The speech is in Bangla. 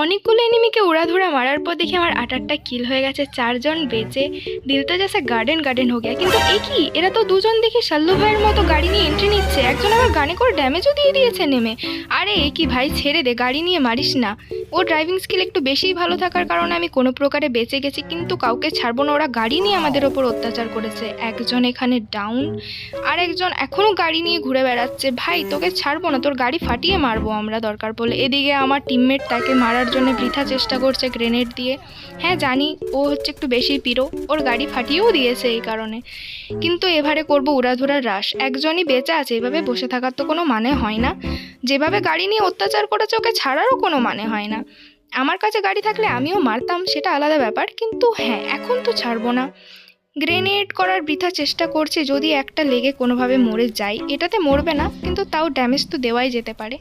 অনেকগুলো এনিমিকে উড়াধুরা মারার পর দেখি আমার 8টা কিল হয়ে গেছে, 4জন বেঁচে। দিল তো জেসে গার্ডেন গার্ডেন হয়ে গেছে। কিন্তু এ কি, এরা তো দুজন দেখি শাল্লু ভাইয়ের মতো গাড়ি নিয়ে এন্ট্রি নিচ্ছে, একজন আবার গানে করে ড্যামেজও দিয়ে দিয়েছে নেমে। আরে এ কি ভাই, ছেড়ে দে, গাড়ি নিয়ে মারিস না। ও ড্রাইভিং স্কিল একটু বেশিই ভালো থাকার কারণে আমি কোনো প্রকারে বেঁচে গেছি, কিন্তু কাউকে ছাড়বো না, ওরা গাড়ি নিয়ে আমাদের ওপর অত্যাচার করেছে। একজন এখানে ডাউন, আর একজন এখনো গাড়ি নিয়ে ঘুরে বেড়াচ্ছে। ভাই তোকে ছাড়বো না, তোর গাড়ি ফাটিয়ে মারবো আমরা দরকার পড়লে। এদিকে আমার টিমমেট তাকে মারার জন্য বৃথা চেষ্টা করছে গ্রেনেড দিয়ে। হ্যাঁ জানি ও হচ্ছে একটু বেশি পিরো, ওর গাড়ি ফাটিয়েও দিয়েছে এই কারণে। কিন্তু এবারে করবো উড়াধুরা রাশ। একজনই বেঁচে আছে, এভাবে বসে থাকার তো কোনো মানে হয় না। যেভাবে গাড়ি নিয়ে অত্যাচার করেছে ওকে ছাড়ারও কোনো মানে হয় না। আমার কাছে গাড়ি থাকলে আমিও মারতাম, সেটা আলাদা ব্যাপার, কিন্তু হ্যাঁ এখন তো ছাড়বো না। গ্রেনেড করার বৃথা চেষ্টা করছে, যদি একটা লেগে কোনোভাবে মরে যায়। এটাতে মরবে না, কিন্তু তাও ড্যামেজ তো দেওয়াই যেতে পারে।